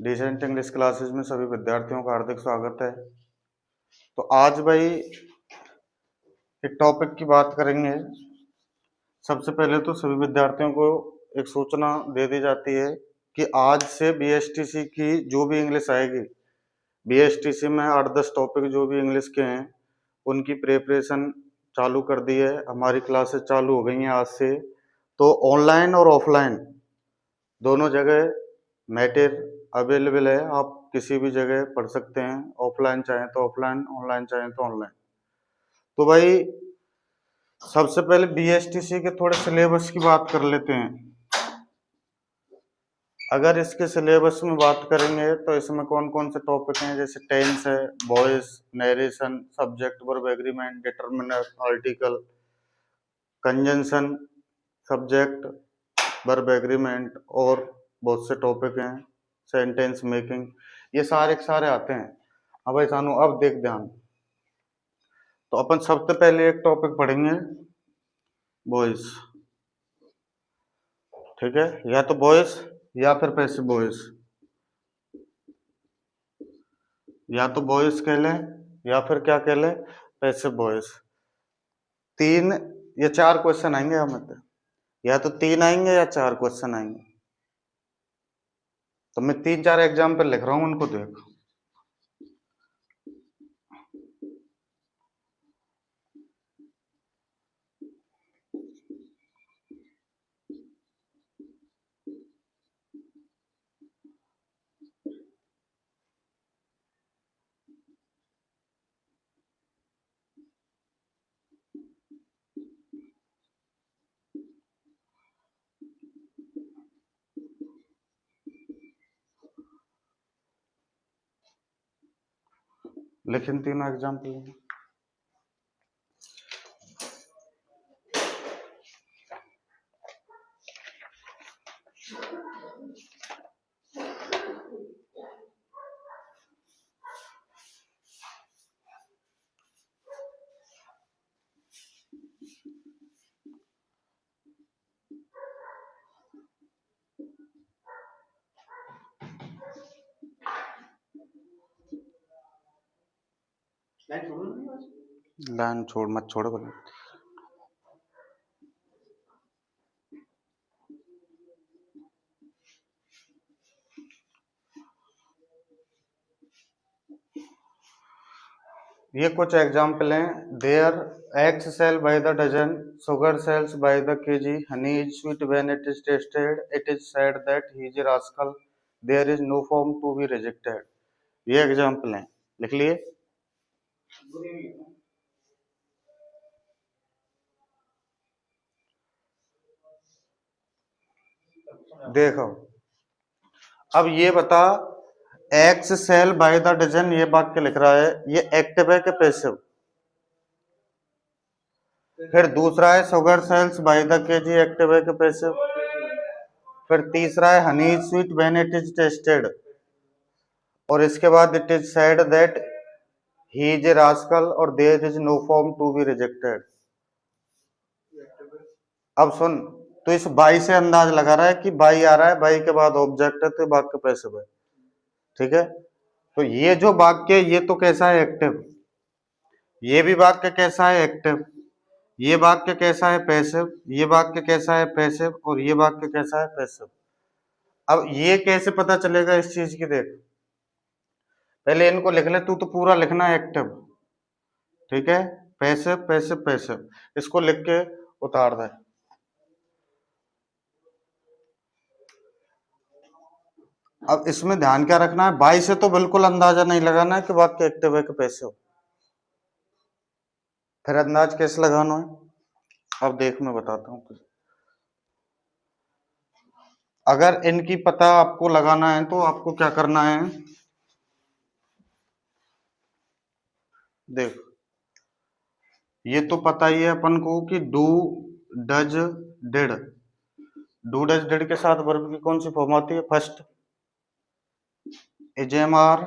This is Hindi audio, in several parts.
डिसेंट इंग्लिश क्लासेस में सभी विद्यार्थियों का हार्दिक स्वागत है। तो आज भाई एक टॉपिक की बात करेंगे। सबसे पहले तो सभी विद्यार्थियों को एक सूचना दे दी जाती है कि आज से बीएसटीसी की जो भी इंग्लिश आएगी, बीएसटीसी में 8-10 टॉपिक जो भी इंग्लिश के हैं उनकी प्रिपरेशन चालू कर दी है। हमारी क्लासेस चालू हो गई हैं आज से। तो ऑनलाइन और ऑफलाइन दोनों जगह मैटेरियल अवेलेबल है। आप किसी भी जगह पढ़ सकते हैं, ऑफलाइन चाहें तो ऑफलाइन, ऑनलाइन चाहें तो ऑनलाइन। तो भाई सबसे पहले बीएसटीसी के थोड़े सिलेबस की बात कर लेते हैं। अगर इसके सिलेबस में बात करेंगे तो इसमें कौन कौन से टॉपिक हैं, जैसे टेंस है, voice, narration, subject verb agreement, determiner, article, conjunction, subject verb agreement और बहुत से टॉपिक हैं, सेंटेंस मेकिंग, ये सारे के सारे आते हैं। अब भाई सानू अब देख ध्यान, तो अपन सबसे पहले एक टॉपिक पढ़ेंगे वॉइस। ठीक है, या तो वॉइस या फिर पैसिव वॉइस, या तो वॉइस कह लें या फिर क्या कह लें, पैसिव वॉइस। 3 या 4 क्वेश्चन आएंगे हमें तो, या तो 3 आएंगे या 4 क्वेश्चन आएंगे। तो मैं 3-4 एग्जाम्पल लिख रहा हूं, उनको देखो। लेकिन तीनों एग्जाम्पल लाइन छोड़ मत छोड़ो बोले। ये कुछ एग्जाम्पल हैं। There eggs sell by the dozen, sugar sells by the KG, honey is sweet when it is tasted, it is said that he is a rascal, there is no form to be rejected. ये एग्जाम्पल हैं, लिख लिए। देखो अब ये बता, eggs sell by the dozen ये वाक्य लिख रहा है, ये एक्टिव है कि पैसिव? फिर दूसरा है sugar sells by the KG, active है कि पैसिव? फिर तीसरा है honey is sweet when it is tasted, और इसके बाद it is said that he is a rascal और there is no form to be rejected. अब सुन, तो इस बाई से अंदाज लगा रहा है कि बाई आ रहा है, बाई के बाद ऑब्जेक्ट है, तो वाक्य पैसिव है। ठीक है, तो ये जो वाक्य ये तो कैसा है, एक्टिव। ये भी वाक्य कैसा है, एक्टिव। ये वाक्य कैसा है, पैसिव। ये वाक्य कैसा है, पैसिव। और ये वाक्य कैसा है, पैसिव। अब ये कैसे पता चलेगा इस चीज की, देख पहले इनको लिख ले, तू तो पूरा लिखना है एक्टिव। ठीक है, पैसिव पैसिव पैसिव, इसको लिख के उतार दे। अब इसमें ध्यान क्या रखना है, बाई से तो बिल्कुल अंदाजा नहीं लगाना है कि वाक्य एक्टिव है कि पैसिव। फिर अंदाज कैसे लगाना है, अब देख मैं बताता हूं। अगर इनकी पता आपको लगाना है तो आपको क्या करना है, देख ये तो पता ही है अपन को कि do, does, did. Do does did के साथ वर्ब की कौन सी फॉर्म आती है, फर्स्ट। इजेमआर,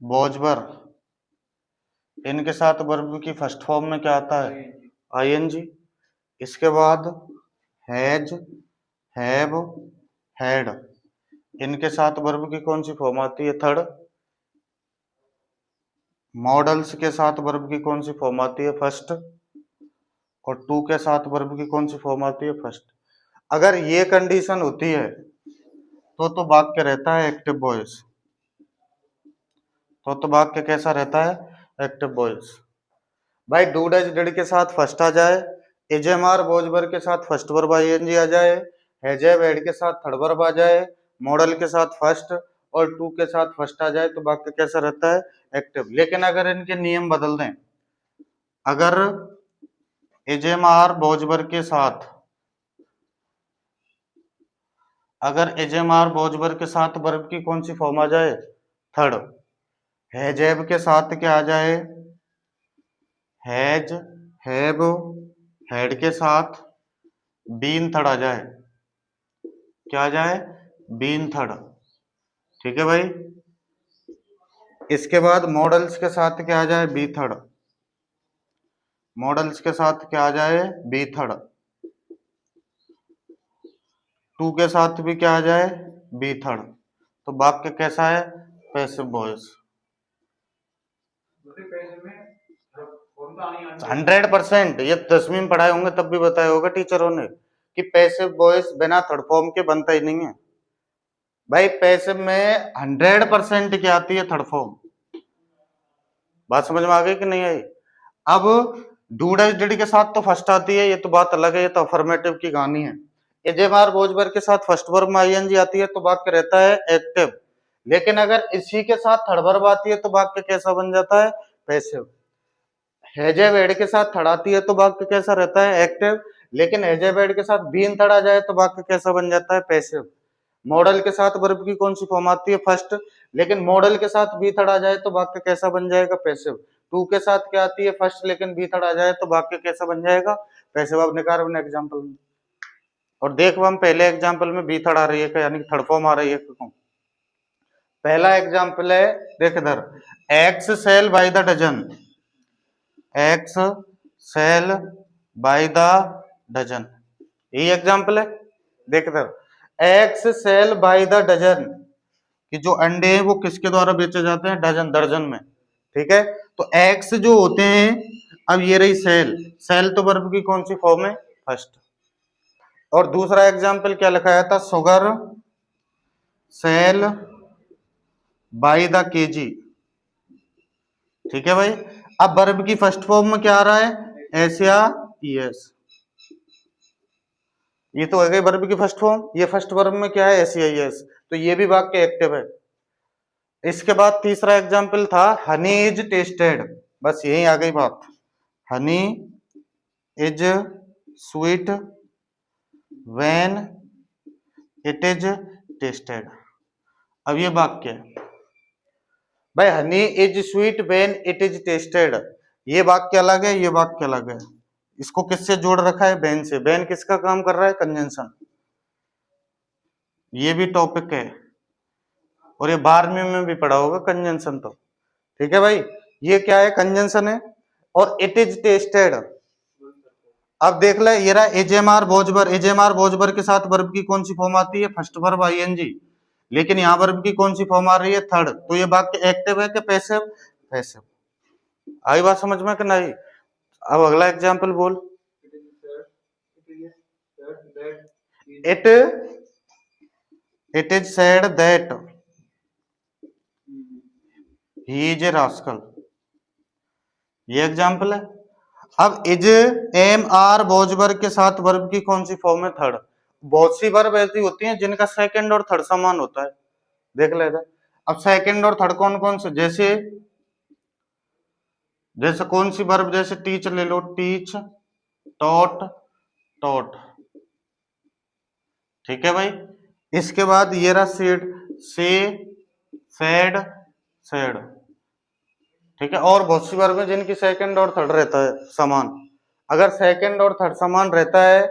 वॉजबर, इनके साथ वर्ब की फर्स्ट फॉर्म में क्या आता है, आईएनजी। इसके बाद हैज, हैव, हैड, इनके साथ वर्ब की कौन सी फॉर्म आती है? थर्ड। मॉडल्स के साथ वर्ब की कौन सी फॉर्म आती है? फर्स्ट। और टू के साथ वर्ब की कौन सी फॉर्म आती है? फर्स्ट। अगर ये कंडीशन होती है तो वाक्य रहता है एक्टिव वॉइस। तो वाक्य कैसा रहता है? Active voice. भाई डू डज डिड के साथ फर्स्ट आ जाए, is am are was verb के साथ फर्स्ट वर्ब आईएनजी आ जाए, हैज हैव हैड के साथ थर्ड वर्ब आ जाए, मॉडल के साथ फर्स्ट और टू के साथ फर्स्ट आ जाए तो वाक्य कैसा रहता है? एक्टिव। लेकिन अगर इनके नियम बदल दें, अगर is am are was verb के साथ, अगर is am are was verb के साथ वर्ब की कौन सी फॉर्म आ जाए? थर्ड। हैज हैव के साथ क्या आ जाए? हैज हैव हैड के साथ बीन थर्ड आ जाए। क्या आ जाए? Been third. ठीक है भाई। इसके बाद मॉडल्स के साथ क्या आ जाए? Be third. मॉडल्स के साथ क्या आ जाए? Be third. टू के साथ भी क्या आ जाए? Be third. तो वाक्य कैसा है? Passive voice. 100%। ये 10वीं में पढ़ाए होंगे तब भी बताया होगा टीचरों ने कि पैसिव वॉइस बिना थर्ड फॉर्म के बनता ही नहीं है। भाई पैसिव में 100% क्या आती है? Third form. बात समझ में आ गई कि नहीं आई? अब डू डज डिड के साथ तो फर्स्ट आती है, ये तो बात अलग है, ये तो अफर्मेटिव की कहानी है। एजेमार बोझबर के साथ फर्स्ट वर्ब में आईएनजी आती है तो वाक्य रहता है एक्टिव। लेकिन अगर इसी के साथ थर्ड वर्ब आती है तो वाक्य कैसा बन जाता है? पैसिव। हैजेव एड के साथ थर्ड आती है तो वाक्य कैसा रहता है? एक्टिव। लेकिन हैजेव एड के साथ बीन थर्ड आ जाए तो वाक्य कैसा बन जाता है? पैसिव। मॉडल के साथ वर्ब की कौन सी फॉर्म आती है? फर्स्ट। लेकिन मॉडल के साथ बी थर्ड आ जाए तो वाक्य कैसा बन जाएगा? पैसिव। टू के साथ क्या आती है? फर्स्ट। लेकिन बी थर्ड आ जाए तो वाक्य कैसा बन जाएगा? पैसिव। अब निकाल अपने एग्जाम्पल में और देखो, हम पहले एग्जाम्पल में बी थर्ड आ रही है यानी थर्ड फॉर्म आ रही है। पहला एग्जाम्पल है, देख इधर, eggs sell by the dozen. Eggs sell by the dozen, यही एग्जाम्पल है। देख इधर, eggs sell by the dozen कि जो अंडे हैं वो किसके द्वारा बेचे जाते हैं? डजन, दर्जन में। ठीक है, तो एक्स जो होते हैं, अब ये रही सेल। सेल तो वर्ब की कौन सी फॉर्म है? फर्स्ट। और दूसरा एग्जाम्पल क्या लिखाया था? Sugar sell by the KG. ठीक है भाई। अब वर्ब की फर्स्ट फॉर्म में क्या आ रहा है? एस या ईएस। ये तो है गई वर्ब की फर्स्ट फॉर्म। ये फर्स्ट वर्ब में क्या है? एस या ईएस। तो ये भी वाक्य एक्टिव है। इसके बाद तीसरा एग्जाम्पल था हनी इज टेस्टेड। बस यही आ गई बात। Honey is sweet when it is tested. अब ये वाक्य है भाई, Honey is sweet when it is tested. ये वाक्य अलग है, ये वाक्य अलग है। इसको किससे जोड़ रखा है? वेन से। वेन किसका काम कर रहा है? कंजंक्शन। ये भी टॉपिक है और ये 12वीं में भी पढ़ा होगा कंजंक्शन तो। ठीक है भाई, ये क्या है? कंजंक्शन है। और इट इज टेस्टेड, अब देख ले, ये रहा एजेमार भोजबर। एजेमार भोजबर के साथ वर्ब की कौन सी फॉर्म आती है? First verb ING. लेकिन यहाँ वर्ब की कौन सी फॉर्म आ रही है? थर्ड। तो ये वाक्य एक्टिव है कि पैसिव? पैसिव। आई बात समझ में कि नहीं? अब अगला एग्जाम्पल बोल। It is said that he is a rascal. ये एग्जाम्पल है। अब इज एम आर वॉजवर्ब के साथ वर्ब की कौन सी फॉर्म है? थर्ड। बहुत सी वर्ब ऐसी होती हैं जिनका सेकंड और थर्ड समान होता है। देख लेगा। अब सेकंड और थर्ड कौन कौन से? जैसे जैसे कौन सी वर्ब? जैसे टीच ले लो, टीच, टॉट, टॉट। ठीक है भाई। इसके बाद ये रहा सेड, से, सेड, सेड। ठीक है, और बहुत सी वर्ब है जिनकी सेकंड और थर्ड रहता है समान। अगर सेकंड और थर्ड समान रहता है,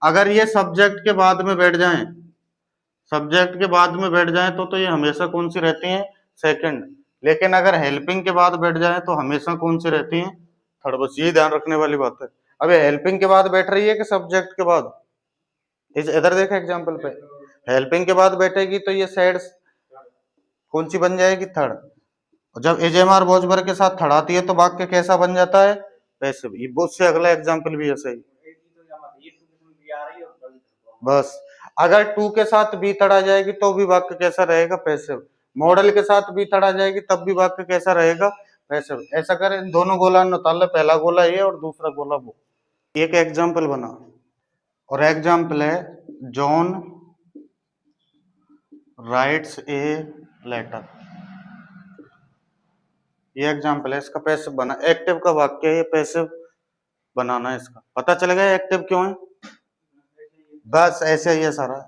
अगर ये सब्जेक्ट के बाद में बैठ जाएं, सब्जेक्ट के बाद में बैठ जाएं तो ये हमेशा कौन सी रहती हैं? सेकंड। लेकिन अगर हेल्पिंग के बाद बैठ जाएं तो हमेशा कौन सी रहती हैं? थर्ड। बस ये ध्यान रखने वाली बात है। अब हेल्पिंग के बाद बैठ रही है कि सब्जेक्ट के बाद? इधर देखा एग्जाम्पल पे, हेल्पिंग के बाद बैठेगी तो ये सेड कौन सी बन जाएगी? थर्ड। जब एजेमार वॉज के साथ थर्ड आती है तो वाक्य कैसा बन जाता है? पैसिव। ये उससे अगला एग्जाम्पल भी ऐसा ही। बस अगर टू के साथ बी थर्ड आ जाएगी तो भी वाक्य कैसा रहेगा? पैसिव। मॉडल के साथ बी थर्ड आ जाएगी तब भी वाक्य कैसा रहेगा? पैसिव। ऐसा करें, इन दोनों गोला निकाल, पहला गोला ये और दूसरा गोला वो। एक एग्जाम्पल बना, और एग्जाम्पल है जॉन राइट्स ए लेटर। ये एग्जाम्पल है, इसका पैसिव बना, एक्टिव का वाक्य है, ये पैसिव बनाना है। इसका पता चलेगा एक्टिव क्यों है? बस ऐसे ही है सारा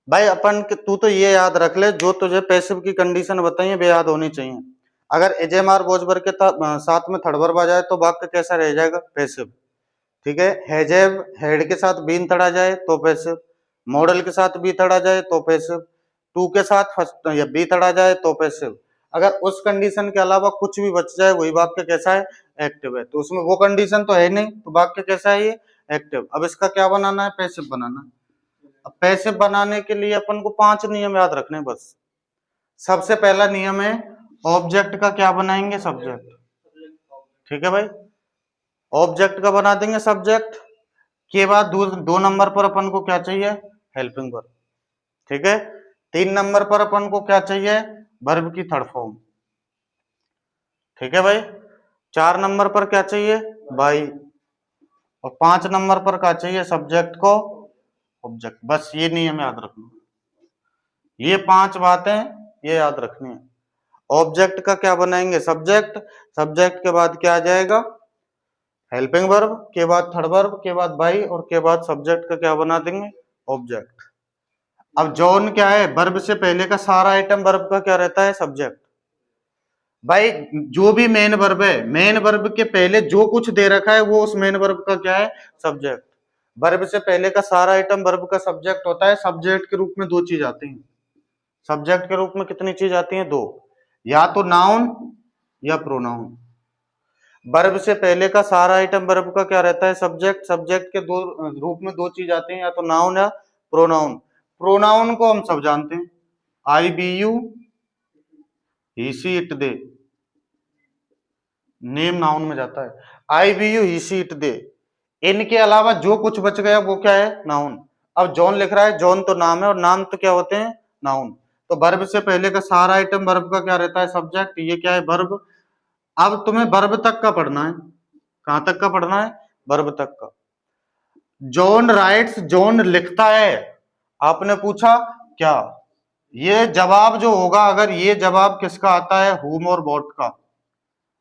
भाई। अपन तू तो ये याद रख ले, जो तुझे पैसिव की कंडीशन बताई है वे याद होनी चाहिए। अगर एजेमार वॉजबर के साथ में थर्ड वर्ब आ जाए तो वाक्य कैसा रह जाएगा? पैसिव। ठीक है, हैजेव हेड के साथ बीन थर्ड आ जाए तो पैसिव, मॉडल के साथ बी थर्ड आ जाए तो पैसिव, टू के साथ फर्स्ट या बी थर्ड आ जाए तो पैसिव। अगर उस कंडीशन के अलावा कुछ भी बच जाए वही वाक्य कैसा है? एक्टिव है। तो उसमें वो कंडीशन तो है नहीं, तो वाक्य कैसा है? ये एक्टिव। अब इसका क्या बनाना है? पैसिव बनाना है। अब पैसिव बनाने के लिए अपन को 5 नियम याद रखने बस। सबसे पहला नियम है ऑब्जेक्ट का क्या बनाएंगे? सब्जेक्ट। ठीक है भाई, ऑब्जेक्ट का बना देंगे सब्जेक्ट के बाद दो नंबर पर अपन को क्या चाहिए? Helping verb. ठीक है, 3 नंबर पर अपन को क्या चाहिए? वर्ब की थर्ड फॉर्म। ठीक है भाई, 4 नंबर पर क्या चाहिए? बाई, और 5 नंबर पर क्या चाहिए? सब्जेक्ट को ऑब्जेक्ट। बस ये नियम याद रखना, ये 5 बातें ये याद रखनी है। ऑब्जेक्ट का क्या बनाएंगे? सब्जेक्ट। सब्जेक्ट के बाद क्या आ जाएगा? हेल्पिंग वर्ब, के बाद थर्ड वर्ब, के बाद बाई, और के बाद सब्जेक्ट का क्या बना देंगे? ऑब्जेक्ट। अब जॉन क्या है? वर्ब से पहले का सारा आइटम वर्ब का क्या रहता है? सब्जेक्ट। भाई जो भी मेन वर्ब है, मेन वर्ब के पहले जो कुछ दे रखा है वो उस मेन वर्ब का क्या है? सब्जेक्ट। वर्ब से पहले का सारा आइटम वर्ब का सब्जेक्ट होता है। सब्जेक्ट के रूप में 2 चीज आती हैं। सब्जेक्ट के रूप में कितनी चीज आती हैं? 2, या तो नाउन या प्रोनाउन। वर्ब से पहले का सारा आइटम वर्ब का क्या रहता है? सब्जेक्ट। सब्जेक्ट के दो रूप में 2 चीज आती हैं, या तो नाउन या प्रोनाउन। प्रोनाउन को हम सब जानते हैं, I we you, he she it they, name noun में जाता है। I we you, he she it they, इनके अलावा जो कुछ बच गया वो क्या है? नाउन। अब जॉन लिख रहा है, जॉन तो नाम है और नाम तो क्या होते हैं? नाउन। तो वर्ब से पहले का सारा आइटम वर्ब का क्या रहता है? सब्जेक्ट। ये क्या है? वर्ब। अब तुम्हें वर्ब तक का पढ़ना है। कहां तक का पढ़ना है? वर्ब तक का। जॉन राइट्स, जॉन लिखता है। आपने पूछा क्या? ये जवाब जो होगा, अगर ये जवाब किसका आता है? हुम और बॉट का।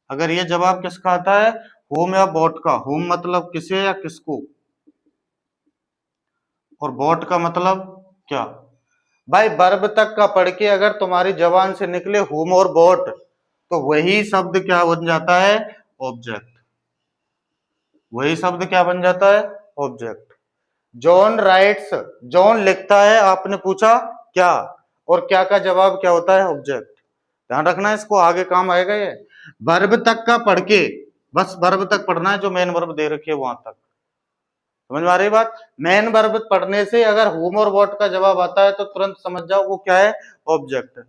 अगर ये जवाब किसका आता है? हुम या बॉट का। हुम मतलब किसे या किसको, और बॉट का मतलब क्या? भाई वर्ब तक का पढ़ के अगर तुम्हारी जबान से निकले हुम और बॉट, तो वही शब्द क्या बन जाता है? ऑब्जेक्ट। वही शब्द क्या बन जाता है? ऑब्जेक्ट। जॉन राइट्स, जॉन लिखता है। आपने पूछा क्या, और क्या का जवाब क्या होता है? ऑब्जेक्ट। ध्यान रखना, इसको आगे काम आएगा ये। वर्ब तक का पढ़ के, बस वर्ब तक पढ़ना है, जो मेन वर्ब दे रखी है वहां तक। समझ में आ रही बात? मेन वर्ब पढ़ने से अगर हुम और व्हाट का जवाब आता है तो तुरंत समझ जाओ वो क्या है? ऑब्जेक्ट।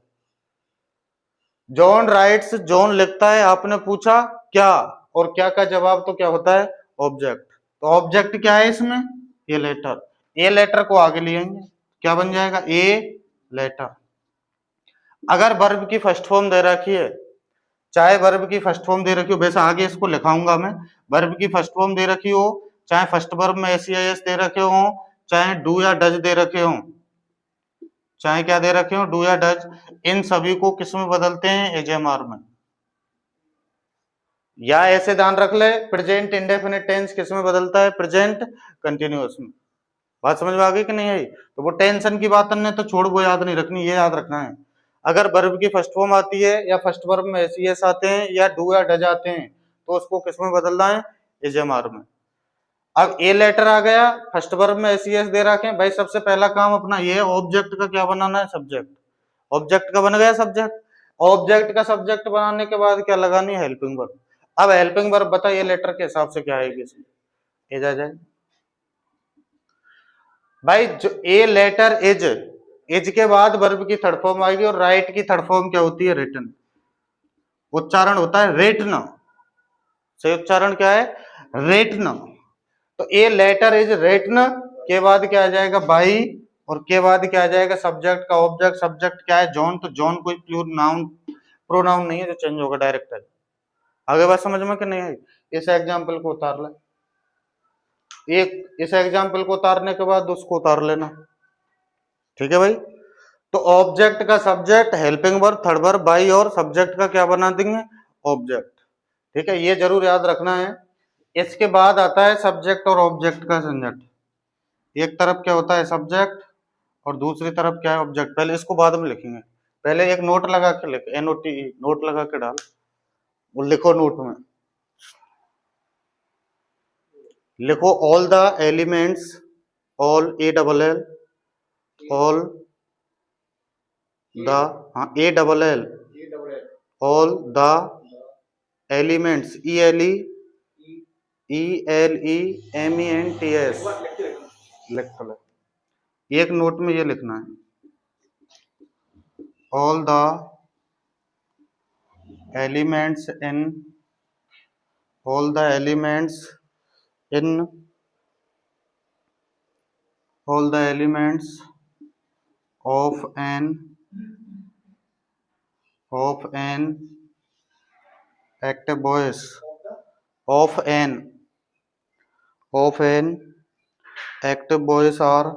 जॉन राइट्स, जॉन लिखता है। आपने पूछा क्या, और क्या का जवाब तो क्या होता है? ऑब्जेक्ट। तो ऑब्जेक्ट क्या है इसमें? A letter. ए लेटर को आगे ले आएंगे, क्या बन जाएगा? A letter. अगर वर्ब की फर्स्ट फॉर्म दे रखी है, चाहे वर्ब की फर्स्ट फॉर्म दे रखी हो, वैसे आगे इसको लिखाऊंगा मैं, वर्ब की फर्स्ट फॉर्म दे रखी हो, चाहे फर्स्ट वर्ब में एस दे रखे हो, चाहे डू या डज दे रखे हो, चाहे क्या दे रखे हो? डू या डज, इन सभी को किस में बदलते हैं? एजेएमआर में। या ऐसे ध्यान रख ले, प्रेजेंट इंडेफिनिट टेंस किस में बदलता है? प्रेजेंट कंटिन्यूअस में। बात समझ में आ गई कि नहीं आई? तो वो टेंशन की बात हमने तो छोड़, वो याद नहीं रखनी, ये याद रखना है। अगर वर्ब की फर्स्ट फॉर्म आती है, या फर्स्ट वर्ब में एस आते हैं, या डू या डज आते हैं, तो उसको किस में बदलना है? एजेएमआर में। अब ए लेटर आ गया, फर्स्ट वर्ब में एस दे रखे हैं, भाई सबसे पहला काम अपना ये है, ऑब्जेक्ट का क्या बनाना है? सब्जेक्ट। ऑब्जेक्ट का बन गया सब्जेक्ट। ऑब्जेक्ट का सब्जेक्ट बनाने के बाद क्या लगानी है? Helping verb. अब हेल्पिंग वर्ब बता ये लेटर के हिसाब से क्या आएगी इसमें? एज आ जाए भाई। जो ए लेटर इज, इज के बाद वर्ब की थर्ड फॉर्म आएगी, और राइट की थर्ड फॉर्म क्या होती है? रिटन। उच्चारण होता है रेटन। सही उच्चारण क्या है? रेटन। तो ए लेटर इज रेटन के बाद क्या आ जाएगा? बाई, और के बाद क्या आ जाएगा? सब्जेक्ट का ऑब्जेक्ट। सब्जेक्ट क्या है? जॉन। तो जॉन कोई प्रोनाउन नहीं है जो चेंज होगा, डायरेक्ट है। आगे बात समझ में कि नहीं आई? इस एग्जाम्पल को उतार ले, एक इस एग्जाम्पल को उतारने के बाद उसको उतार लेना। ठीक है भाई। तो ऑब्जेक्ट का subject, helping verb, third verb by, और सब्जेक्ट का क्या बना देंगे? ऑब्जेक्ट। ठीक है, ये जरूर याद रखना है। इसके बाद आता है सब्जेक्ट और ऑब्जेक्ट का झंझट। एक तरफ क्या होता है? सब्जेक्ट, और दूसरी तरफ क्या है? ऑब्जेक्ट। पहले इसको बाद में लिखेंगे, पहले एक नोट लगा के लिख, NOTE नोट लगा के डाल, वो लिखो नोट में लिखो all the elements, all ALL, all the, हाँ ALL, all the elements, ELEMENTS लिख लो। एक नोट में ये लिखना है, all the elements in, all the elements in all the elements of an active voice, of an active voice are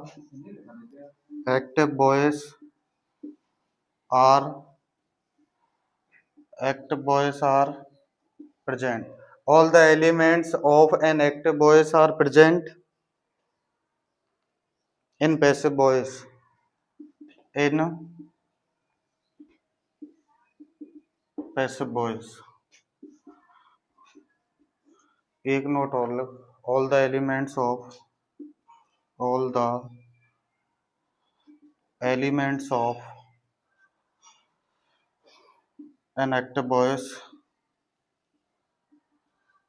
present. All the elements of an active voice are present in passive voice. In passive voice. एक नोट और लो, all the elements of an active voice,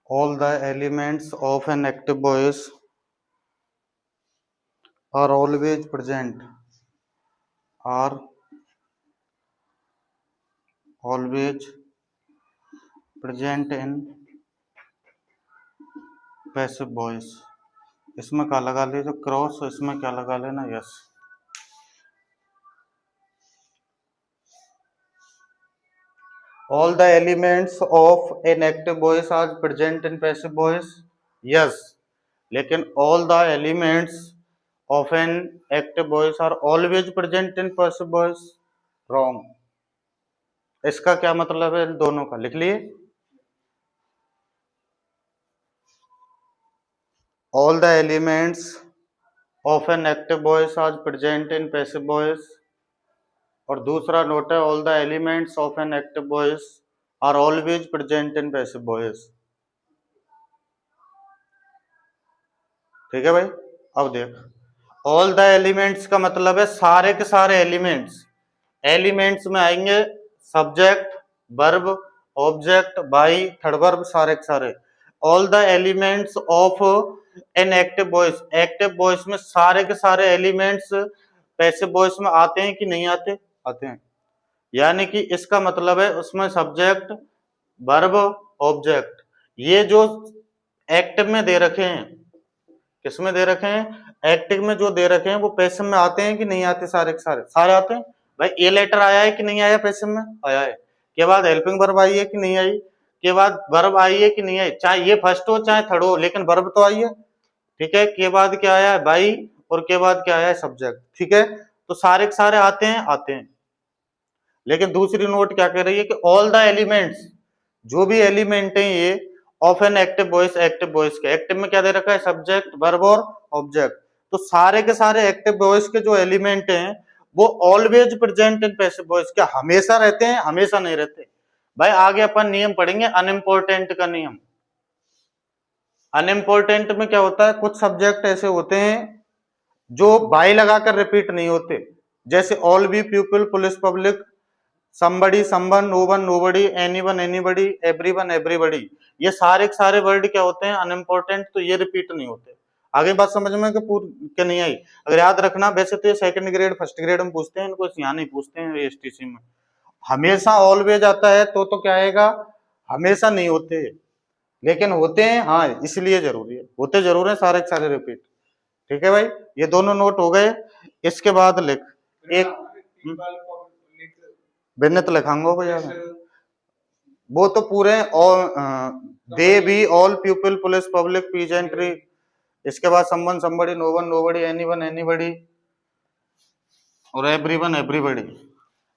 all the elements of an active voice are always present, are always present in passive voice. इसमें क्या लगा ले, जो क्रॉस, इसमें क्या लगा लेना? Yes. All the elements of an active voice are present in passive voice. Yes. लेकिन all the elements of an active voice are always present in passive voice. Wrong. इसका क्या मतलब है? इन दोनों का लिख लिए। All the elements of an active voice are present in passive voice. और दूसरा नोट है, all the elements of an active voice are always present in passive voice. ठीक है भाई। अब देख, ऑल द एलिमेंट्स का मतलब है सारे के सारे एलिमेंट्स। एलिमेंट्स में आएंगे subject, verb, object, by, third verb, सारे के सारे। All the elements of an active voice, active voice में सारे के सारे एलिमेंट्स पैसिव वॉइस में आते हैं कि नहीं आते? आते हैं। यानी कि इसका मतलब है उसमें सब्जेक्ट, वर्ब, ऑब्जेक्ट, ये जो एक्टिव में दे रखे हैं, किसमें दे रखे हैं? एक्टिव में जो दे रखे हैं वो पैसिव में आते हैं कि नहीं आते? सारे के सारे सारे आते हैं भाई। ए लेटर आया है कि नहीं आया? पैसिव में आया है। के बाद हेल्पिंग वर्ब आई है कि नहीं आई? के बाद वर्ब आई है कि नहीं आई? चाहे ये फर्स्ट हो चाहे थर्ड हो, लेकिन वर्ब तो आई है। ठीक है। के बाद क्या आया है? बाई, और के बाद क्या आया है? सब्जेक्ट। ठीक है। तो सारे के सारे आते हैं, आते हैं। लेकिन दूसरी नोट क्या कह रही है कि ऑल द एलिमेंट्स, जो भी एलिमेंट है ये of an active voice, active voice के, एक्टिव में क्या दे रखा है? सब्जेक्ट, वर्ब और ऑब्जेक्ट। तो सारे के सारे एक्टिव वॉइस के जो एलिमेंट हैं वो always present in passive voice. क्या हमेशा रहते हैं? हमेशा नहीं रहते भाई। आगे अपन नियम पढ़ेंगे अनइम्पोर्टेंट का नियम। अनइम्पोर्टेंट में क्या होता है? कुछ सब्जेक्ट ऐसे होते हैं जो बाई लगाकर रिपीट नहीं होते, जैसे all B, people, police, public, somebody, someone, no one, nobody, anyone, anybody, everyone, everybody, ये सारे के सारे वर्ड क्या होते हैं? अनइम्पोर्टेंट। तो ये रिपीट नहीं होते। आगे बात समझ में कि नहीं आई? अगर याद रखना, वैसे तो ये सेकंड ग्रेड फर्स्ट ग्रेड में पूछते हैं, इनको यहाँ नहीं पूछते हैं एसटीसी में। हमेशा ऑलवेज आता है तो क्या आएगा? हमेशा नहीं होते, लेकिन होते हैं, हाँ इसलिए जरूरी है, होते जरूर है सारे सारे रिपीट। ठीक है भाई, ये दोनों नोट हो गए। इसके बाद लिख एक भिन्नत लिखाऊंगा भैया, वो तो पूरे they B all people police public peasantry. इसके बाद someone somebody no one nobody anyone anybody और एवरीवन एवरीबडी।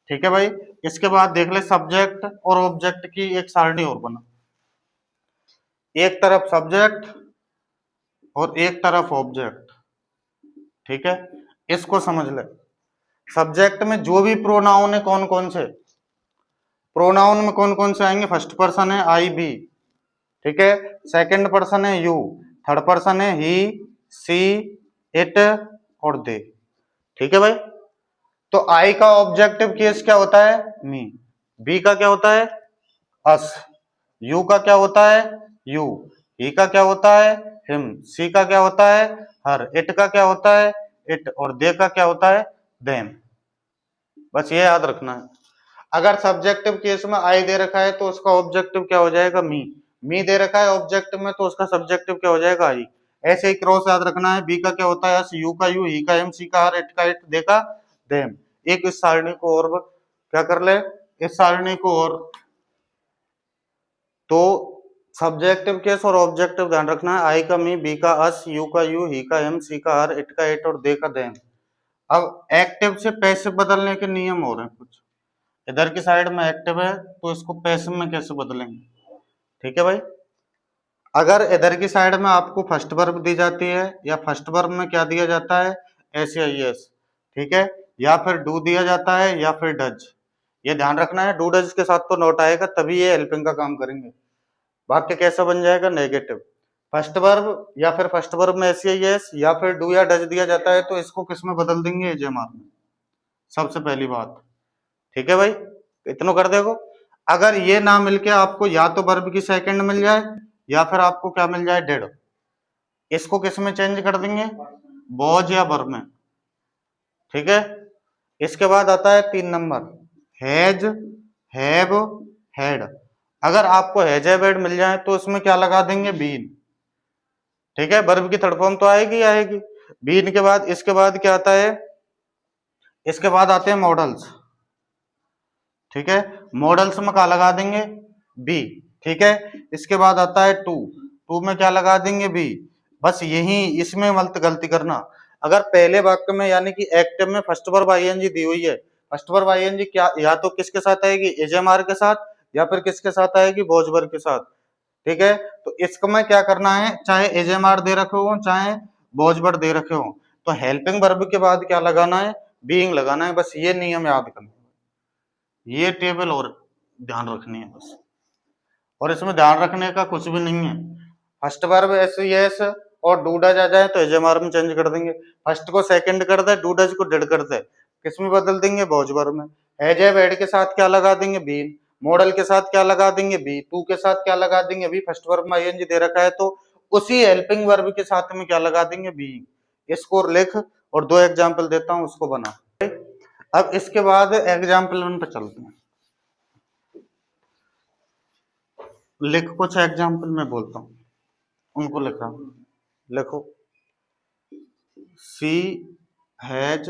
ठीक है भाई, इसके बाद देख ले सब्जेक्ट और ऑब्जेक्ट की एक सारणी और बना, एक तरफ सब्जेक्ट और एक तरफ ऑब्जेक्ट। ठीक है, इसको समझ ले। सब्जेक्ट में जो भी प्रोनाउन है कौन कौन से, प्रोनाउन में कौन कौन से आएंगे? फर्स्ट पर्सन है आई बी, ठीक है, सेकंड पर्सन है यू, थर्ड पर्सन है ही सी इट और दे। ठीक है भाई, तो आई का ऑब्जेक्टिव केस क्या होता है? मी। बी का क्या होता है? अस। यू का क्या होता है? यू। ही का क्या होता है? हिम। सी का क्या होता है? हर। इट का क्या होता है? इट। और दे का क्या होता है? देम। बस ये याद रखना है। अगर सब्जेक्टिव केस में आई दे रखा है तो उसका ऑब्जेक्टिव क्या हो जाएगा? मी। मी दे रखा है ऑब्जेक्टिव में तो उसका सब्जेक्टिव क्या हो जाएगा? आई। ऐसे ही क्रॉस याद रखना है। बी का क्या होता है? अस। यू का यू, ही का हिम, सी का हर, इट का इट, दे का देम। एक इस सारणी को और क्या कर ले, इस सारणी को और, तो सब्जेक्टिव केस और ऑब्जेक्टिव ध्यान रखना है। आई का मी, बी का अस, यू का यू, ही का हिम, सी का हर, इट का इट और दे का देम। अब एक्टिव से पैसिव बदलने के नियम हो रहे हैं कुछ। इधर की साइड में एक्टिव है तो इसको पैसिव में कैसे बदलेंगे? ठीक है भाई, अगर इधर की साइड में आपको फर्स्ट वर्ब दी जाती है या फर्स्ट वर्ब में क्या दिया जाता है? एस या एस, ठीक है, या फिर डू दिया जाता है या फिर डज। ये ध्यान रखना है, डू डज के साथ तो नोट आएगा तभी ये हेल्पिंग का काम करेंगे। वाक्य कैसा बन जाएगा? नेगेटिव। फर्स्ट वर्ब या फिर फर्स्ट वर्ब में एस या एस या फिर डू या डज दिया जाता है तो इसको किस में बदल देंगे? एजेमार में, सबसे पहली बात। ठीक है भाई, इतना कर देखो। अगर ये ना मिलके आपको या तो वर्ब की सेकंड मिल जाए या फिर आपको क्या मिल जाए? डेड, इसको किस में चेंज कर देंगे? वॉज या वर्ब में। ठीक है, इसके बाद आता है 3 नंबर, हैज, हैव, हैड। अगर आपको हैज हैव हैड मिल जाए तो इसमें क्या लगा देंगे? बीन। ठीक है, वर्ब की थर्ड फॉर्म तो आएगी आएगी। बीन के बाद इसके बाद क्या आता है? इसके बाद आते हैं मॉडल्स। ठीक है, मॉडल्स में क्या लगा देंगे? बी। ठीक है, इसके बाद आता है टू, टू में क्या लगा देंगे? बी। बस यही, इसमें मत गलती करना। अगर पहले वाक्य में यानी कि एक्टिव में फर्स्ट वर्ब आईएनजी दी हुई है, फर्स्ट वर्ब आईएनजी क्या या तो किसके साथ आएगी? एजेमार के साथ या फिर किसके साथ आएगी? वॉज वर्ब के साथ। ठीक है, तो इसमें क्या करना है? चाहे एजेमार दे रखे हो चाहे वॉज वर्ब दे रखे हो, तो हेल्पिंग वर्ब के बाद क्या लगाना है? बीइंग लगाना है। बस ये नियम याद करना, ये टेबल और ध्यान रखनी है बस। और इसमें ध्यान रखने का कुछ भी नहीं है। फर्स्ट वर्ब एस यस और डू डज आ जाए तो एजेमार में चेंज कर देंगे। फर्स्ट को सेकंड कर दे, डू डज को डेड कर दे, किस में बदल देंगे? वॉज वर्ब में। हैज हैव हैड के साथ क्या लगा देंगे? बीन। मॉडल के साथ क्या लगा देंगे? बी। टू के साथ क्या लगा देंगे? बी। फर्स्ट वर्ब में आईएनजी दे रखा है तो उसी हेल्पिंग वर्ब के साथ में क्या लगा देंगे? बी। इसको लिख और 2 एग्जाम्पल देता हूं, उसको बना। अब इसके बाद एग्जाम्पल 1 पे चलते हैं। लिख, कुछ एग्जाम्पल मैं बोलता हूँ उनको लिख रहा हूं। लिखो, she has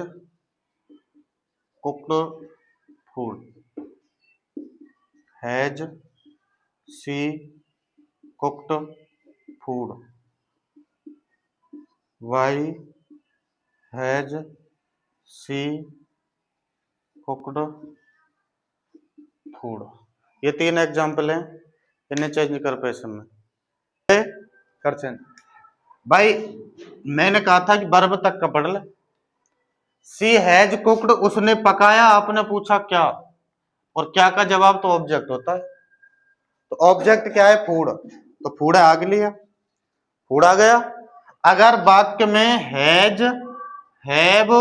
cooked food, has she cooked food, why has she cooked food. ये 3 एग्जाम्पल हैं, इन्हें चेंज कर पैसे में कर चेंज। भाई मैंने कहा था कि वर्ब तक का पढ़ ले। सी हैज कुक्ड, उसने पकाया, आपने पूछा क्या, और क्या का जवाब तो ऑब्जेक्ट होता है। तो ऑब्जेक्ट क्या है? फूड, तो फूड आ गया, फूड आ गया। अगर वाक्य में हैज, हैव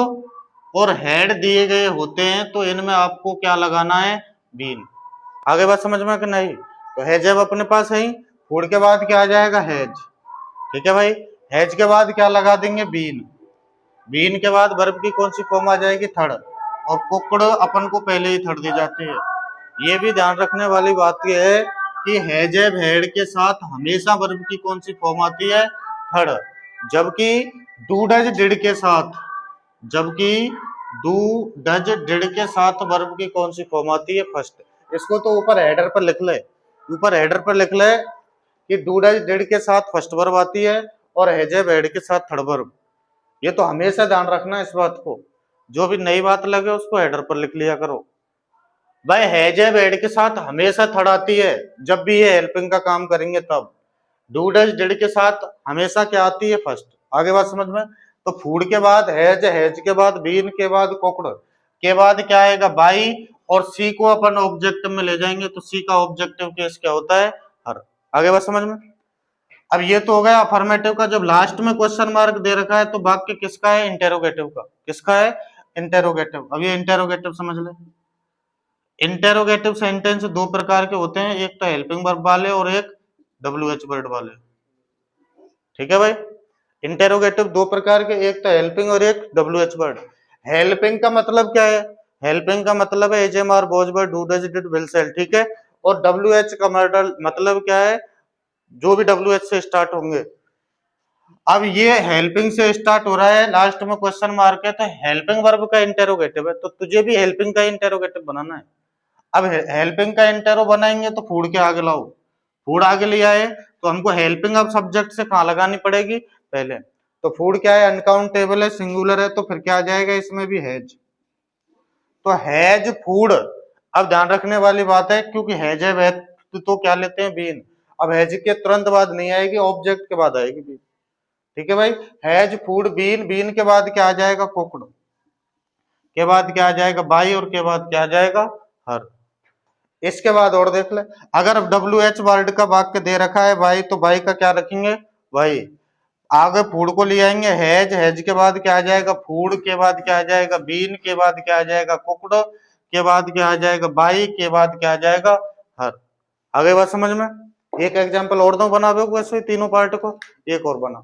और हैड दिए गए होते हैं तो इनमें आपको क्या लगाना है? बीन। आगे बात समझ में कि नहीं? तो हैज हैव अपने पास है ही, फूड के बाद क्या आ जाएगा? हैज। ठीक है भाई, हैज के बाद क्या लगा देंगे, बीन। बीन के बाद वर्ब की कौन सी फॉर्म आ जाएगी, थर्ड। और कुकड़ अपन को पहले ही थर्ड दी जाती है। ये भी ध्यान रखने वाली बात यह है कि हैज हैड के साथ हमेशा वर्ब की कौन सी फॉर्म आती है, थर्ड। जबकि डू डज डिड के साथ, जबकि डू डज डिड के साथ वर्ब की कौन सी फॉर्म आती है, फर्स्ट। इसको तो ऊपर हेडर पर लिख ले, ऊपर हेडर पर लिख ले कि डू डज डिड के साथ फर्स्ट वर्ब आती है और हैज हैड के साथ थर्ड वर्ब। ये तो हमेशा ध्यान रखना इस बात को, जो भी नई बात लगे उसको हेडर पर लिख लिया करो। भाई हैज हैड के साथ हमेशा थर्ड आती है जब भी ये हेल्पिंग का काम करेंगे तब। डू डज डिड के साथ हमेशा क्या आती है, फर्स्ट। आगे बात समझ में। तो फूड के बाद हैज, हैज के बाद बीन के बाद कुकड़ के बाद क्या आएगा, बाई। और सी को अपन ऑब्जेक्टिव में ले जाएंगे तो सी का ऑब्जेक्टिव केस क्या होता है, हर। आगे बात समझ में। अब ये तो हो गया अफर्मेटिव का। जब लास्ट में क्वेश्चन मार्क दे रखा है तो वाक्य किसका है, इंटेरोगेटिव का। किसका है, इंटेरोगेटिव। अब ये इंटेरोगेटिव समझ ले। इंटेरोगेटिव सेंटेंस दो प्रकार के होते हैं, एक तो हेल्पिंग वर्ब वाले और एक WH वर्ड वाले। ठीक है भाई, इंटेरोगेटिव दो प्रकार के, एक तो हेल्पिंग और एक WH वर्ड। हेल्पिंग का मतलब क्या है, हेल्पिंग का मतलब है एजेमार बोझबर do does did will shall, ठीक है। और WH का मतलब क्या है, जो भी WH से स्टार्ट होंगे। अब ये हेल्पिंग से स्टार्ट हो रहा है, लास्ट में क्वेश्चन मार्क है, तो हेल्पिंग वर्ब का इंटेरोगेटिव है, तो तुझे भी हेल्पिंग का इंटेरोगेटिव बनाना है। अब हेल्पिंग का इंटेरो बनाएंगे तो फूड के आगे लाओ, फूड आगे ले आए तो हमको हेल्पिंग अब सब्जेक्ट से कहाँ लगानी पड़ेगी, पहले। तो फूड क्या है, अनकाउंटेबल है, सिंगुलर है, तो फिर क्या आ जाएगा, इसमें भी हैज। तो हैज फूड। अब ध्यान रखने वाली बात है, क्योंकि हैज है तो क्या लेते हैं, बीन। अब हैज के तुरंत बाद नहीं आएगी, ऑब्जेक्ट के बाद आएगी बीन। ठीक है भाई, हैज फूड बीन, बीन के बाद क्या आ जाएगा, कुकड़ के बाद क्या आ जाएगा, बाई, और के बाद क्या आ जाएगा, हर। इसके बाद और देख ले, अगर WH वर्ड का वाक्य दे रखा है बाई, तो बाई का क्या रखेंगे, बाई। आगे फूड को ले आएंगे, हैज, हैज के बाद क्या आ जाएगा, फूड के बाद क्या आ जाएगा, बीन के बाद क्या आ जाएगा, कुकड़ के बाद क्या आ जाएगा, बाई के बाद क्या आ जाएगा, हर। आगे बात समझ में। एक एग्जाम्पल और दो बनावे वैसे तीनों पार्ट को, एक और बना,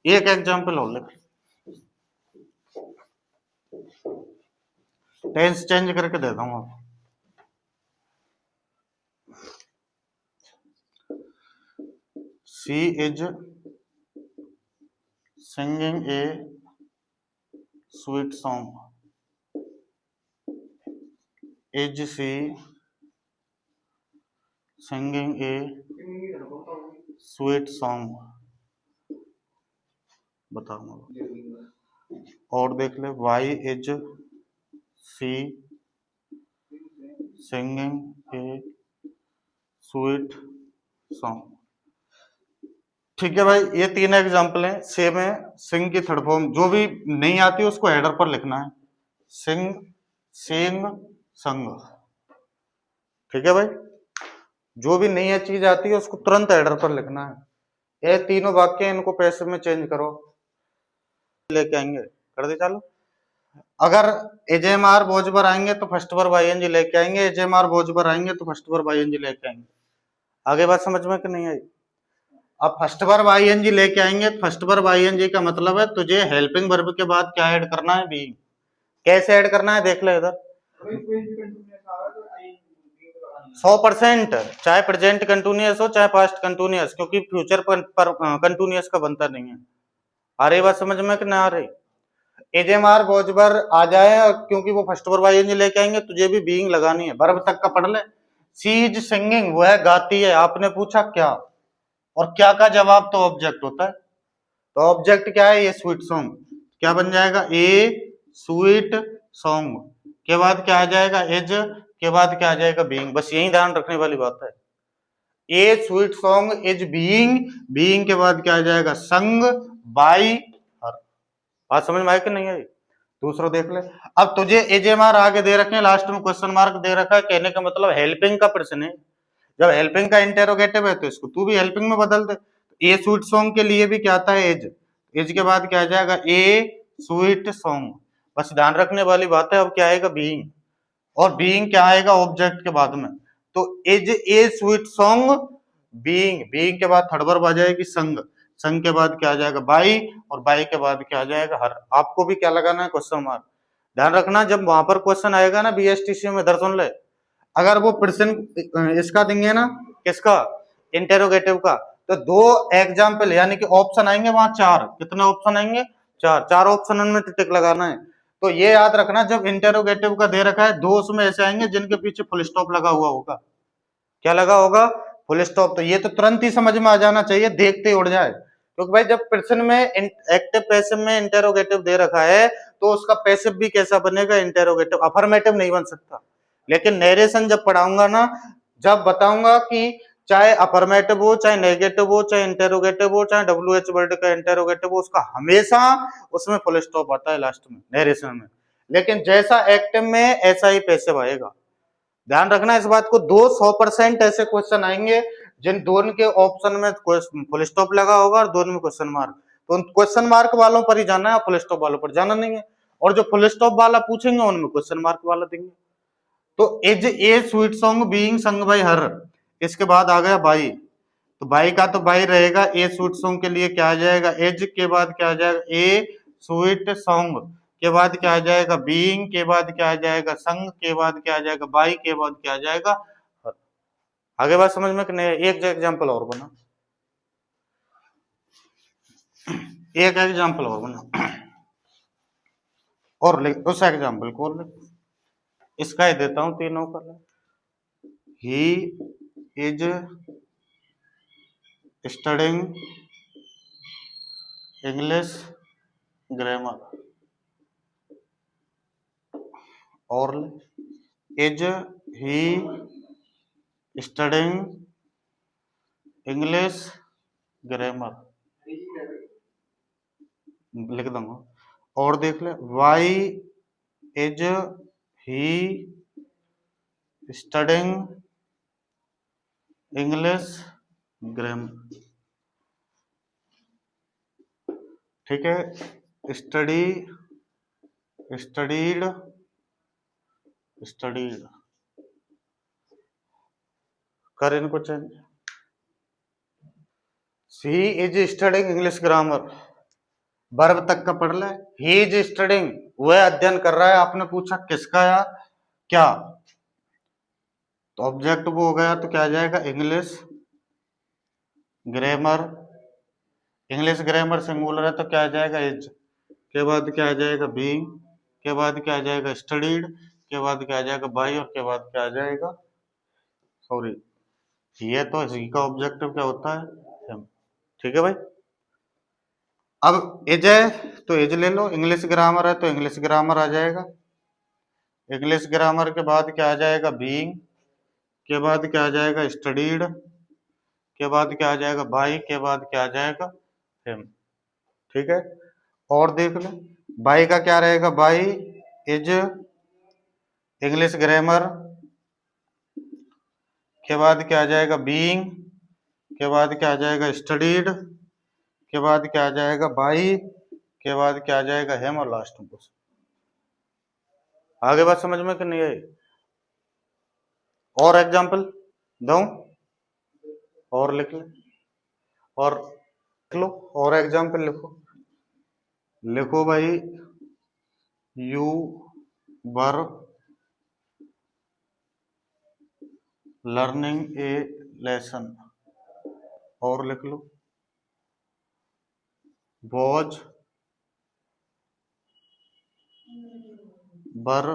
एक एग्जाम्पल और लिख, टेंस चेंज करके देता हूं आपको। She is singing a sweet song. Is she singing a sweet song? बताऊंगा। और देख ले, why is she singing a sweet song? ठीक है भाई, ये तीन एग्जाम्पल हैं, सेम है। सिंग की थर्ड फॉर्म जो भी नहीं आती उसको हेडर पर लिखना है, सिंग, सिंग, संग। ठीक है भाई, जो भी नई चीज आती है उसको तुरंत हेडर पर लिखना है। ये तीनों वाक्य इनको पैसिव में चेंज करो, लेके आएंगे, कर दे चालू। अगर एजेएमआर बोझबर आएंगे तो फर्स्ट वर्ब आईएनजी लेके आएंगे, एजेएमआर बोझबर आएंगे तो फर्स्ट वर्ब आईएनजी लेके आएंगे। आगे बात समझ में कि नहीं आई। अब फर्स्ट वर्ब आईएनजी लेके आएंगे, फर्स्ट वर्ब आईएनजी का मतलब है तुझे हेल्पिंग वर्ब के बाद क्या ऐड करना है, बीइंग। कैसे ऐड करना है देख ले इधर, 100%, चाहे प्रेजेंट कंटिन्यूअस हो चाहे पास्ट कंटिन्यूअस, क्योंकि फ्यूचर पर कंटिन्यूअस का बनता नहीं है। आ रही बात समझ में कि नहीं आ रही। एजेएमआर बोझबर आ जाए, क्योंकि वो फर्स्ट वर्ब आईएनजी लेके आएंगे, तुझे भी बीइंग लगानी है। वर्ब तक का पढ़ ले। सी इज सिंगिंग, वो है गाती है। आपने पूछा क्या, और क्या का जवाब तो ऑब्जेक्ट होता है, तो ऑब्जेक्ट क्या है, ये स्वीट सॉन्ग। क्या बन जाएगा, ए स्वीट सॉन्ग के बाद क्या आ जाएगा, एज के बाद क्या आ जाएगा, बीइंग। बस यही ध्यान रखने वाली बात है। ए sweet song is being, being के बाद क्या आ जाएगा, संग बाई हर। बात समझ में आई कि नहीं आई। दूसरा देख ले। अब तुझे एजेएमआर आगे दे रखे हैं, लास्ट में क्वेश्चन मार्क दे रखा है, कहने का मतलब हेल्पिंग का प्रश्न है। जब हेल्पिंग का इंटेरोगेटिव है तो इसको तू भी हेल्पिंग में बदल दे। ए स्वीट सॉन्ग के लिए भी क्या आता है, एज, एज के बाद क्या आ जाएगा, ए स्वीट सॉन्ग। बस ध्यान रखने वाली बात है। अब क्या आएगा, बीइंग, और बीइंग क्या आएगा, ऑब्जेक्ट के बाद में। तो as a sweet song being, being के बाद थर्ड वर्ब आ जाएगी संग, संग के बाद क्या आ जाएगा बाई, और बाई के बाद क्या आ जाएगा हर। आपको भी क्या लगाना है, क्वेश्चन मार्क। ध्यान रखना जब वहां पर क्वेश्चन आएगा ना बीएसटीसी में, इधर सुन ले, अगर वो प्रश्न इसका देंगे ना, किसका, इंटेरोगेटिव का, तो दो एग्जाम्पल यानी कि ऑप्शन आएंगे वहां चार, कितने ऑप्शन आएंगे, चार, चार ऑप्शन में टिक लगाना है। तो ये याद रखना जब इंटेरोगेटिव का दे रखा है, दो उसमें ऐसे आएंगे जिनके पीछे फुल स्टॉप लगा हुआ होगा। क्या लगा होगा, फुल स्टॉप। तो ये तो तुरंत ही समझ में आ जाना चाहिए, देखते ही उड़ जाए, क्योंकि भाई जब प्रश्न में एक्टिव पैसिव में इंटेरोगेटिव दे रखा है तो उसका पैसिव भी कैसा बनेगा, इंटेरोगेटिव, अफर्मेटिव नहीं बन सकता। लेकिन नरेशन जब पढ़ाऊंगा ना, जब बताऊंगा कि चाहे अफर्मेटिव हो, चाहे नेगेटिव हो, चाहे इंटेरोगेटिव हो, चाहे WH वर्ड का इंटेरोगेटिव हो, उसका हमेशा उसमें फुल स्टॉप आता है लास्ट में नरेशन में। लेकिन जैसा एक्टिव में ऐसा ही पैसिव आएगा। ध्यान रखना इस बात को, 200% ऐसे क्वेश्चन आएंगे जिन दोनों के ऑप्शन में फुल स्टॉप लगा होगा और दोनों में क्वेश्चन मार्क। तो क्वेश्चन मार्क वालों पर ही जाना है, फुल स्टॉप वालों पर जाना नहीं है। और जो फुल स्टॉप वाला पूछेंगे उनमें क्वेश्चन मार्क वाला देंगे। तो is a sweet song being sung by हर, इसके बाद आ गया बाई, तो बाई का तो बाई रहेगा, ए स्वीट सॉन्ग के लिए क्या आ जाएगा, एज के बाद क्या आ जाएगा, ए स्वीट सॉन्ग के बाद क्या आ जाएगा, बीइंग के बाद क्या आ जाएगा, संग के बाद क्या आ जाएगा, बाई के बाद क्या आ जाएगा हर। आगे बात समझ में कि नहीं, एक एग्जांपल और बना, एक एग्जांपल और बना, और लिख उस एग्जांपल को और लिख, इसका ही देता हूं तीनों का। He is studying English grammar, और is he studying English grammar, लिख दूंगा। और देख ले, why is he studying English grammar, ठीक है, स्टडी स्टडीड स्टडीड, कर इनको change. He is studying English grammar, verb तक का पढ़ ले, ही इज स्टडिंग, वह अध्ययन कर रहा है, आपने पूछा किसका या क्या, तो ऑब्जेक्ट वो हो गया, तो क्या आ जाएगा, English grammar, English grammar singular है तो क्या आ जाएगा, इज के बाद क्या आ जाएगा, बीइंग के बाद क्या आ जाएगा, स्टडीड के बाद क्या आ जाएगा, बाई, और के बाद क्या आ जाएगा, सॉरी, ये तो इसी का ऑब्जेक्टिव क्या होता है, ठीक है भाई। अब एज है तो एज ले लो, इंग्लिश ग्रामर है तो इंग्लिश ग्रामर आ जाएगा, इंग्लिश ग्रामर के बाद क्या आ जाएगा, बीइंग के बाद क्या आ जाएगा, स्टडीड के बाद क्या आ जाएगा, बाई के बाद क्या आ जाएगा, हिम, ठीक है। और देख ले, बाई का क्या रहेगा, बाई इज इंग्लिश ग्रामर के बाद क्या आ जाएगा, बीइंग के बाद क्या आ जाएगा, स्टडीड के बाद क्या आ जाएगा, बाई के बाद क्या आ जाएगा, हेम, और लास्ट में कुछ। आगे बात समझ में कि नहीं आई। और एग्जांपल दो, और लिख ले, और लिख लो, और एग्जांपल लिखो, लिखो भाई, you were learning a lesson, और लिख लो, was were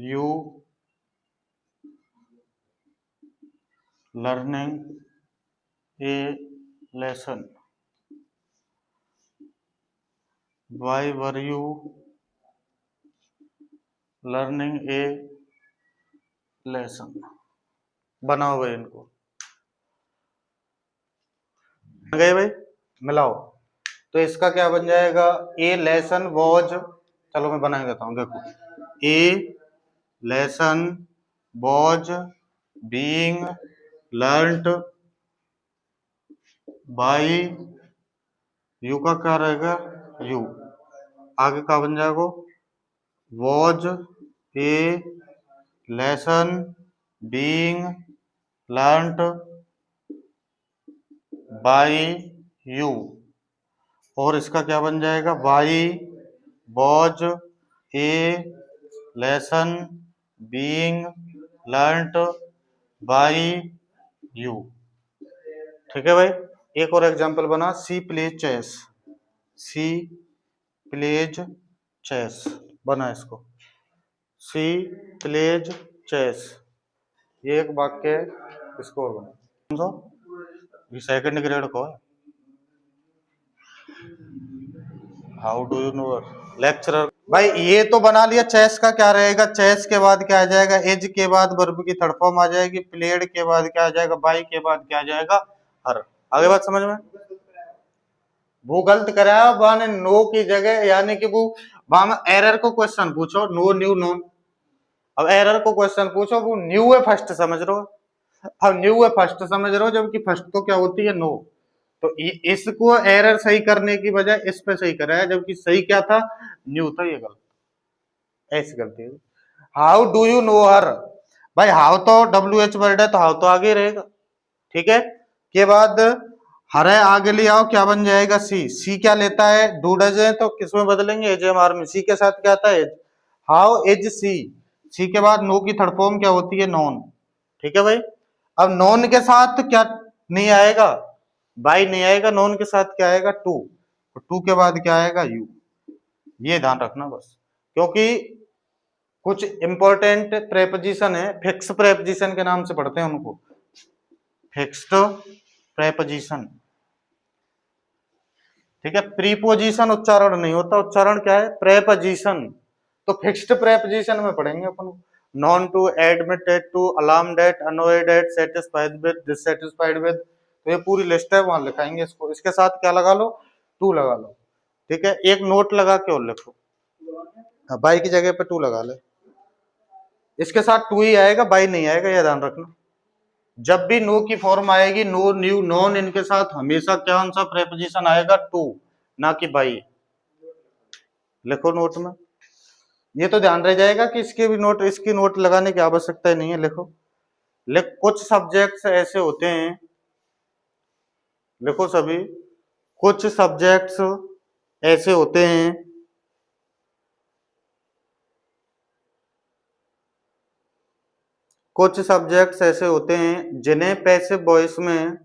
you learning a lesson, why were you learning a lesson. बनाओ भाई इनको, गए भाई, मिलाओ, तो इसका क्या बन जाएगा, ए लेसन वॉज, चलो मैं बना के देता हूं, देखो, ए lesson was being learned by, you का क्या रहेगा, यू, आगे का बन जाएगा, was a lesson being learned by you, और इसका क्या बन जाएगा, by was a lesson being learned by you. ठीक है भाई। एक और एग्जांपल बना, सी प्लेज चेस, सी प्लेज चेस बना इसको, सी प्लेज चेस, ये एक वाक्य है, इसको और बना। समझो, ये सेकंड ग्रेड को है। How do you know lecturer. भाई ये तो बना लिया, चेस का क्या रहेगा, चेस के बाद क्या आ जाएगा, एज के बाद वर्ब की थर्ड फॉर्म आ जाएगी, प्लेड के बाद क्या आ जाएगा, बाई के बाद क्या आ जाएगा, हर। आगे बात समझ में। वो गलत कराया वाने नो की जगह, यानी कि वो एरर को क्वेश्चन पूछो, नो न्यू नोन। अब एरर को क्वेश्चन पूछो, वो न्यू है फर्स्ट समझ रहे हो, अब न्यू है फर्स्ट समझ रहे हो, जबकि फर्स्ट तो क्या होती है, नो। तो इसको एरर सही करने की बजाय इस पे सही कराया, जबकि सही क्या था, न्यू था, ये गलत, ऐसी गलती है। हाउ डू यू नो हर, भाई हाउ तो WH वर्ड है, तो हाउ तो आगे रहेगा, ठीक है। के बाद हर है, आगे ले आओ, क्या बन जाएगा, सी, सी क्या लेता है, डू डज है, तो किसमें बदलेंगे, एज एम आर में, सी के साथ क्या आता है, हाउ इज सी, सी के बाद नो की थर्ड फॉर्म क्या होती है, नॉन, ठीक है भाई। अब नॉन के साथ क्या नहीं आएगा, बाई नहीं आएगा, नॉन के साथ क्या आएगा, टू, टू के बाद क्या आएगा, यू, ये ध्यान रखना बस, क्योंकि कुछ इंपॉर्टेंट प्रेपोजिशन है, फिक्स प्रेपोजिशन के नाम से पढ़ते हैं उनको, फिक्स्ड प्रेपोजिशन, ठीक है। प्रीपोजिशन उच्चारण नहीं होता, उच्चारण क्या है, प्रेपोजिशन, तो फिक्स्ड प्रेपोजिशन में पढ़ेंगे अपन, known to, admit to, alarmed at, annoyed at, satisfied with, dissatisfied with, तो ये पूरी लिस्ट है, वहां लिखाएंगे इसको, इसके साथ क्या लगा लो, टू लगा लो, ठीक है। एक नोट लगा के और लिखो, बाई की जगह पे टू लगा ले, इसके साथ टू ही आएगा, बाई नहीं आएगा, ये ध्यान रखना। जब भी नो की फॉर्म आएगी, नो न्यू नॉन, इनके साथ हमेशा कौन सा प्रेपोजिशन आएगा, टू, ना कि बाई, लिखो नोट में। ये तो ध्यान रह जाएगा कि इसके भी नोट, इसकी नोट लगाने की आवश्यकता नहीं है, लिखो। कुछ सब्जेक्ट्स ऐसे होते हैं, लिखो सभी, कुछ सब्जेक्ट्स ऐसे होते हैं कुछ सब्जेक्ट्स ऐसे होते हैं जिन्हें पैसिव वॉइस में,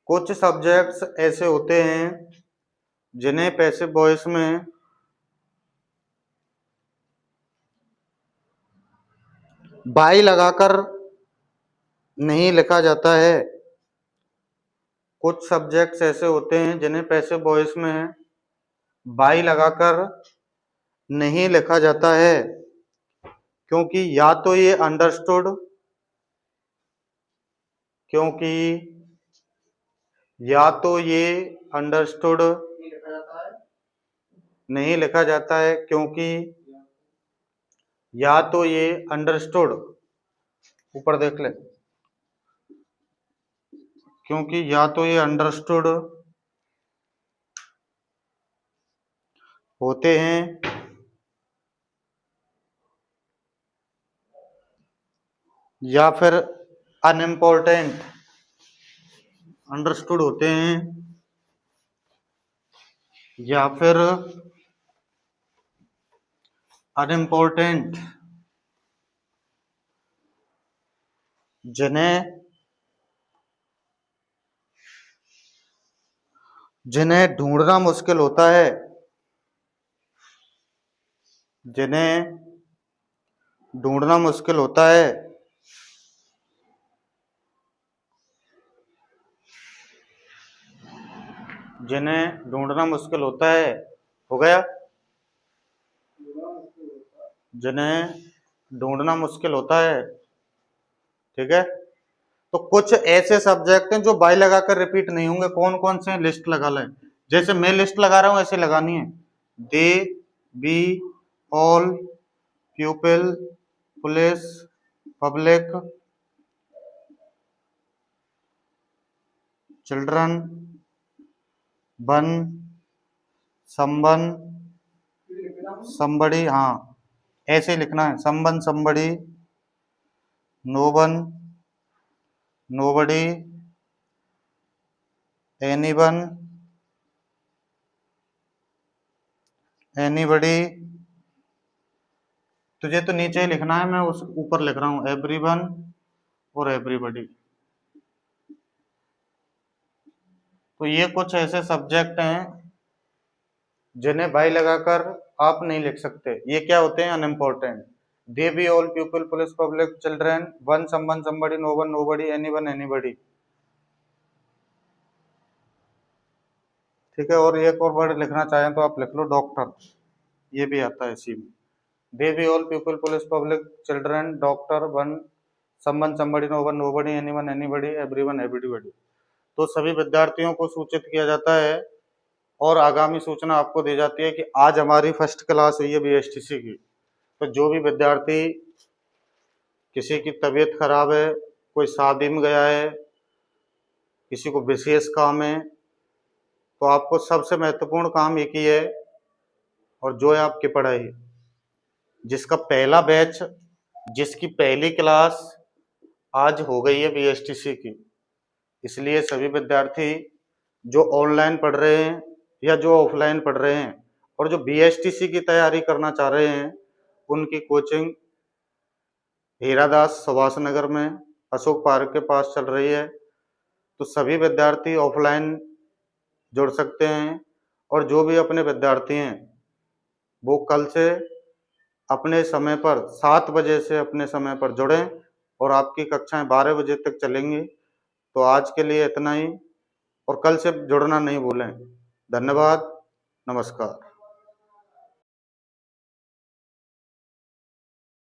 कुछ सब्जेक्ट्स ऐसे होते हैं जिन्हें पैसिव वॉइस में बाई लगाकर नहीं लिखा जाता है, कुछ सब्जेक्ट्स ऐसे होते हैं जिन्हें पैसिव वॉइस में बाई लगाकर नहीं लिखा जाता है, क्योंकि या तो ये अंडरस्टूड, क्योंकि या तो ये अंडरस्टूड नहीं लिखा जाता है, क्योंकि या तो ये अंडरस्टूड, ऊपर देख ले, क्योंकि या तो ये अंडरस्टूड होते हैं या फिर अनइम्पोर्टेंट, अंडरस्टूड होते हैं या फिर अनइम्पोर्टेंट, जिन्हें जिन्हें ढूंढना मुश्किल होता है, जिन्हें ढूंढना मुश्किल होता है, जिन्हें ढूंढना मुश्किल होता है, हो गया, जिन्हें ढूंढना मुश्किल होता है, ठीक है। तो कुछ ऐसे सब्जेक्ट हैं जो बाई लगाकर रिपीट नहीं होंगे, कौन कौन से लिस्ट लगा लें, जैसे मैं लिस्ट लगा रहा हूं ऐसे लगानी है, they, B, all, pupil, police, public, children, one, someone, somebody, हाँ ऐसे लिखना है, someone, somebody, no one, nobody, anyone, anybody. तुझे तो नीचे ही लिखना है, मैं उस ऊपर लिख रहा हूं एवरीवन और एवरीबडी। तो ये कुछ ऐसे सब्जेक्ट हैं जिन्हें बाई लगाकर आप नहीं लिख सकते। ये क्या होते हैं? Unimportant. They B, all, people, police, public, children, one, someone, somebody, no one, nobody, anyone, anybody. ठीक है। और एक और वर्ड लिखना चाहें तो आप लिख लो डॉक्टर, ये भी आता है इसी में। They B, all, people, police, public, children, doctor, one, someone, somebody, no one, nobody, anyone, anybody, everyone, everybody. तो सभी विद्यार्थियों को सूचित किया जाता है और आगामी सूचना आपको दी जाती है कि आज हमारी फर्स्ट क्लास हुई है बीएसटीसी की। तो जो भी विद्यार्थी, किसी की तबीयत खराब है, कोई शादी में गया है, किसी को विशेष काम है, तो आपको सबसे महत्वपूर्ण काम एक ही है, और जो है आपकी पढ़ाई। जिसका पहला बैच, जिसकी पहली क्लास आज हो गई है बीएसटीसी की, इसलिए सभी विद्यार्थी जो ऑनलाइन पढ़ रहे हैं या जो ऑफलाइन पढ़ रहे हैं और जो बीएसटीसी की तैयारी करना चाह रहे हैं, उनकी कोचिंग हीरादास सुभाष नगर में अशोक पार्क के पास चल रही है। तो सभी विद्यार्थी ऑफलाइन जुड़ सकते हैं, और जो भी अपने विद्यार्थी हैं वो कल से अपने समय पर 7 बजे से अपने समय पर जुड़ें, और आपकी कक्षाएं 12 बजे तक चलेंगी। तो आज के लिए इतना ही, और कल से जुड़ना नहीं भूलें। धन्यवाद, नमस्कार।